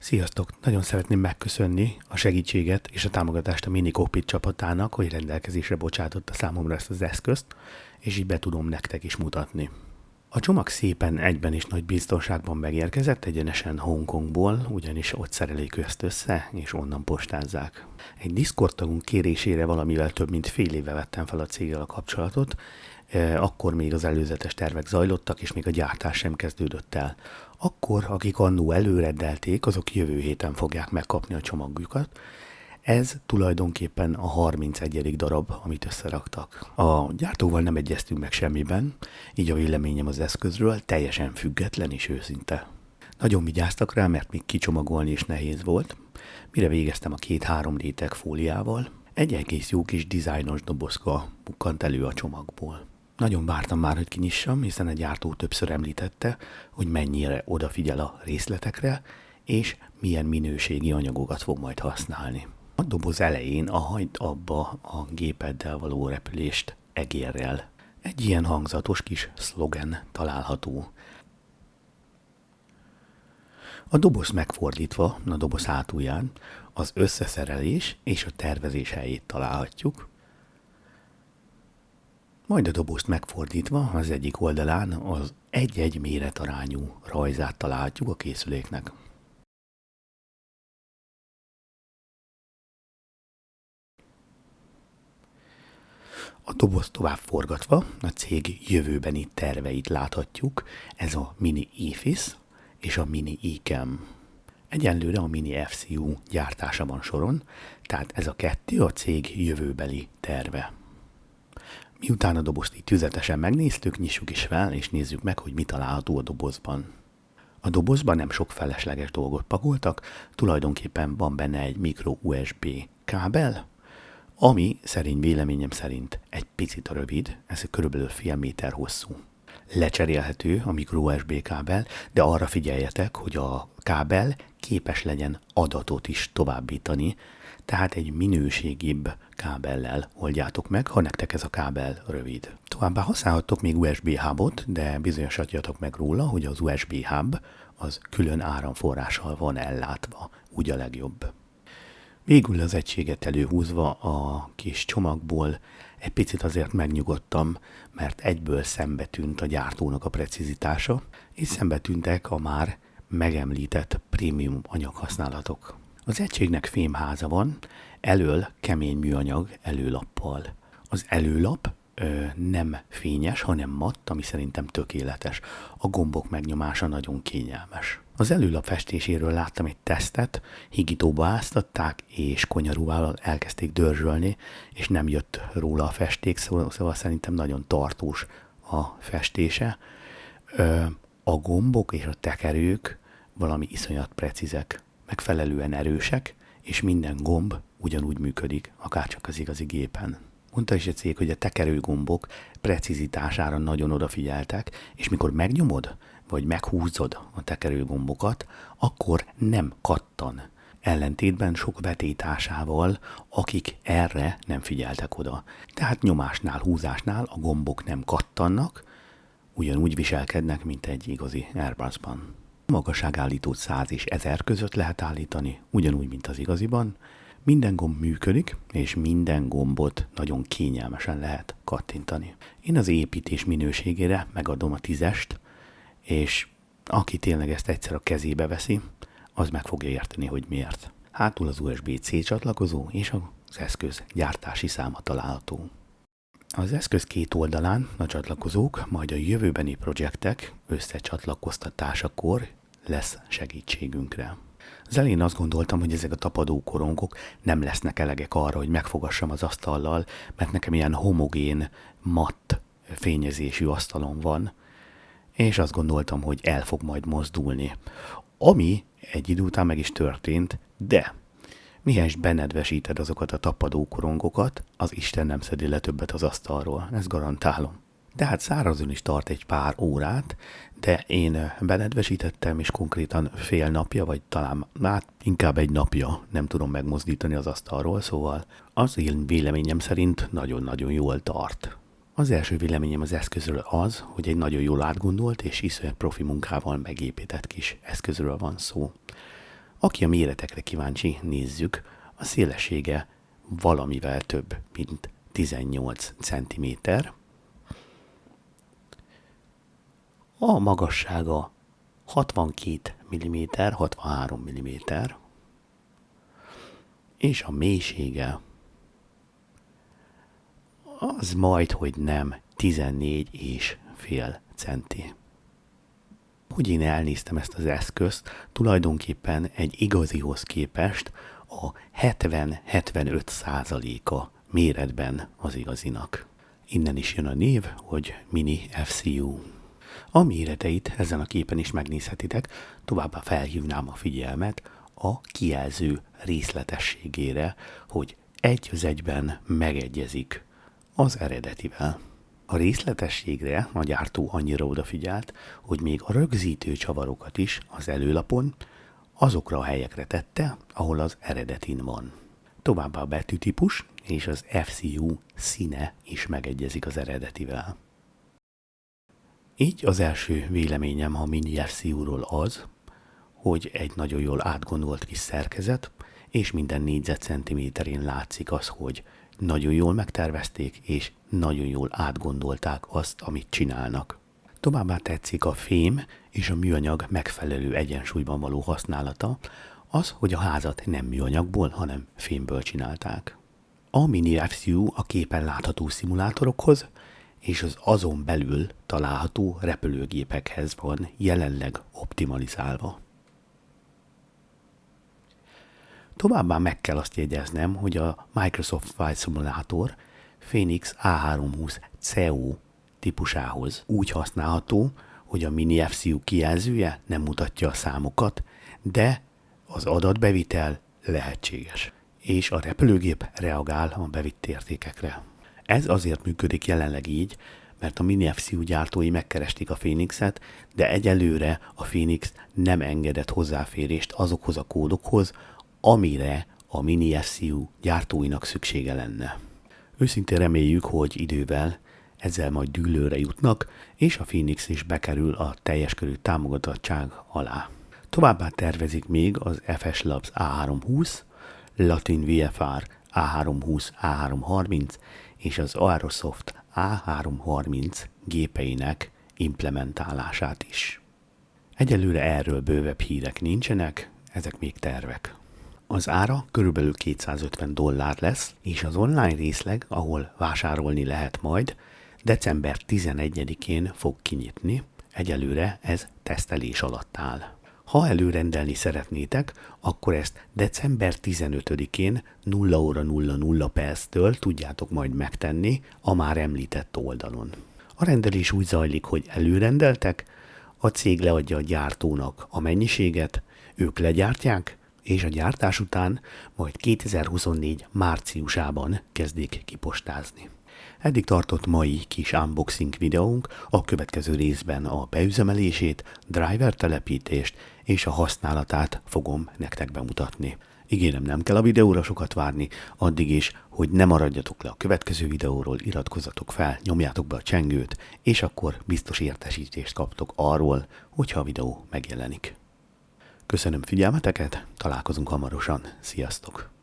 Sziasztok! Nagyon szeretném megköszönni a segítséget és a támogatást a Mini Cockpit csapatának, hogy rendelkezésre bocsátotta számomra ezt az eszközt, és így be tudom nektek is mutatni. A csomag szépen egyben is nagy biztonságban megérkezett, egyenesen Hongkongból, ugyanis ott szerelik ezt össze, és onnan postázzák. Egy Discord tagunk kérésére valamivel több mint fél éve vettem fel a céggel a kapcsolatot, akkor még az előzetes tervek zajlottak, és még a gyártás sem kezdődött el. Akkor, akik annó előrendelték, azok jövő héten fogják megkapni a csomagjukat. Ez tulajdonképpen a 31. darab, amit összeraktak. A gyártóval nem egyeztünk meg semmiben, így a véleményem az eszközről teljesen független és őszinte. Nagyon vigyáztak rá, mert még kicsomagolni is nehéz volt. Mire végeztem a 2-3 réteg fóliával, egy egész jó kis dizájnos dobozka bukkant elő a csomagból. Nagyon vártam már, hogy kinyissam, hiszen a gyártó többször említette, hogy mennyire odafigyel a részletekre, és milyen minőségi anyagokat fog majd használni. A doboz elején a hagyd abba a gépeddel való repülést egérrel. Egy ilyen hangzatos kis szlogen található. A doboz megfordítva, a doboz hátulján az összeszerelés és a tervezés helyét találhatjuk. Majd a dobozt megfordítva az egyik oldalán az egy-egy méretarányú rajzát találhatjuk a készüléknek. A dobozt tovább forgatva a cég jövőbeni terveit láthatjuk, ez a Mini EFIS és a Mini ECAM. Egyenlőre a Mini FCU gyártása van soron, tehát ez a kettő a cég jövőbeli terve. Miután a dobozt így tüzetesen megnéztük, nyissuk is fel, és nézzük meg, hogy mi található a dobozban. A dobozban nem sok felesleges dolgot pakoltak, tulajdonképpen van benne egy micro USB kábel, ami véleményem szerint egy picit rövid, ez körülbelül fél méter hosszú. Lecserélhető a micro USB kábel, de arra figyeljetek, hogy a kábel képes legyen adatot is továbbítani, tehát egy minőségibb kábellel oldjátok meg, ha nektek ez a kábel rövid. Továbbá használhattok még USB hubot, de bizonyosodjatok meg róla, hogy az USB hub az külön áramforrással van ellátva, úgy a legjobb. Végül az egységet előhúzva a kis csomagból egy picit azért megnyugodtam, mert egyből szembe tűnt a gyártónak a precizitása, és szembe tűntek a már megemlített prémium anyaghasználatok. Az egységnek fémháza van, elől kemény műanyag előlappal. Az előlap nem fényes, hanem matt, ami szerintem tökéletes. A gombok megnyomása nagyon kényelmes. Az előlap festéséről láttam egy tesztet, higítóba áztatták, és konyarúval elkezdték dörzsölni, és nem jött róla a festék, szóval szerintem nagyon tartós a festése. A gombok és a tekerők valami iszonyat precízek, megfelelően erősek, és minden gomb ugyanúgy működik, akárcsak az igazi gépen. Mondta is a cég, hogy a tekerőgombok precizitására nagyon odafigyeltek, és mikor megnyomod, vagy meghúzod a tekerőgombokat, akkor nem kattan. Ellentétben sok vetétásával, akik erre nem figyeltek oda. Tehát nyomásnál, húzásnál a gombok nem kattannak, ugyanúgy viselkednek, mint egy igazi Airbusban. A magasságállítót 100 és 1000 között lehet állítani, ugyanúgy, mint az igaziban. Minden gomb működik, és minden gombot nagyon kényelmesen lehet kattintani. Én az építés minőségére megadom a 10-est, és aki tényleg ezt egyszer a kezébe veszi, az meg fogja érteni, hogy miért. Hátul az USB-C csatlakozó és az eszköz gyártási száma található. Az eszköz két oldalán a csatlakozók, majd a jövőbeni projektek összecsatlakoztatásakor lesz segítségünkre. Az elején azt gondoltam, hogy ezek a tapadó korongok nem lesznek elegek arra, hogy megfogassam az asztallal, mert nekem ilyen homogén, matt fényezésű asztalon van, és azt gondoltam, hogy el fog majd mozdulni. Ami egy idő után meg is történt, de mihelyest benedvesíted azokat a tapadó korongokat, az Isten nem szedi le többet az asztalról, ezt garantálom. De hát szárazon is tart egy pár órát, de én benedvesítettem, és konkrétan fél napja, vagy talán inkább egy napja nem tudom megmozdítani az asztalról, szóval az én véleményem szerint nagyon-nagyon jól tart. Az első véleményem az eszközről az, hogy egy nagyon jól átgondolt és iszonyat profi munkával megépített kis eszközről van szó. Aki a méretekre kíváncsi, nézzük, a szélessége valamivel több, mint 18 cm. A magassága 62 mm, 63 mm, és a mélysége az majd, hogy nem 14,5 centi. Hogy én elnéztem ezt az eszközt, tulajdonképpen egy igazihoz képest a 70-75%-a méretben az igazinak. Innen is jön a név, hogy Mini FCU. A méreteit ezen a képen is megnézhetitek, továbbá felhívnám a figyelmet a kijelző részletességére, hogy egy az egyben megegyezik az eredetivel. A részletességre a gyártó annyira odafigyelt, hogy még a rögzítő csavarokat is az előlapon azokra a helyekre tette, ahol az eredetin van. Továbbá a betűtípus és az FCU színe is megegyezik az eredetivel. Így az első véleményem a Mini FCU-ról az, hogy egy nagyon jól átgondolt kis szerkezet, és minden négyzetcentiméterén látszik az, hogy nagyon jól megtervezték, és nagyon jól átgondolták azt, amit csinálnak. Továbbá tetszik a fém és a műanyag megfelelő egyensúlyban való használata, az, hogy a házat nem műanyagból, hanem fémből csinálták. A Mini FCU a képen látható szimulátorokhoz és az azon belül található repülőgépekhez van jelenleg optimalizálva. Továbbá meg kell azt jegyeznem, hogy a Microsoft Flight Simulator Phoenix A320 CEO típusához úgy használható, hogy a Mini FCU kijelzője nem mutatja a számokat, de az adatbevitel lehetséges, és a repülőgép reagál a bevitt értékekre. Ez azért működik jelenleg így, mert a Mini FCU gyártói megkeresték a Phoenixet, de egyelőre a Phoenix nem engedett hozzáférést azokhoz a kódokhoz, amire a Mini FCU gyártóinak szüksége lenne. Őszintén reméljük, hogy idővel ezzel majd dűlőre jutnak, és a Phoenix is bekerül a teljes körű támogatottság alá. Továbbá tervezik még az FS Labs A320, Latin VFR A320, A330 és az Aerosoft A330 gépeinek implementálását is. Egyelőre erről bővebb hírek nincsenek, ezek még tervek. Az ára körülbelül $250 lesz, és az online részleg, ahol vásárolni lehet majd, december 11-én fog kinyitni, egyelőre ez tesztelés alatt áll. Ha előrendelni szeretnétek, akkor ezt december 15-én 0 óra 00 perctől tudjátok majd megtenni a már említett oldalon. A rendelés úgy zajlik, hogy előrendeltek, a cég leadja a gyártónak a mennyiséget, ők legyártják, és a gyártás után majd 2024 márciusában kezdik kipostázni. Eddig tartott mai kis unboxing videónk, a következő részben a beüzemelését, driver telepítést és a használatát fogom nektek bemutatni. Ígérem, nem kell a videóra sokat várni, addig is, hogy ne maradjatok le a következő videóról, iratkozzatok fel, nyomjátok be a csengőt, és akkor biztos értesítést kaptok arról, hogyha a videó megjelenik. Köszönöm figyelmeteket, találkozunk hamarosan, sziasztok!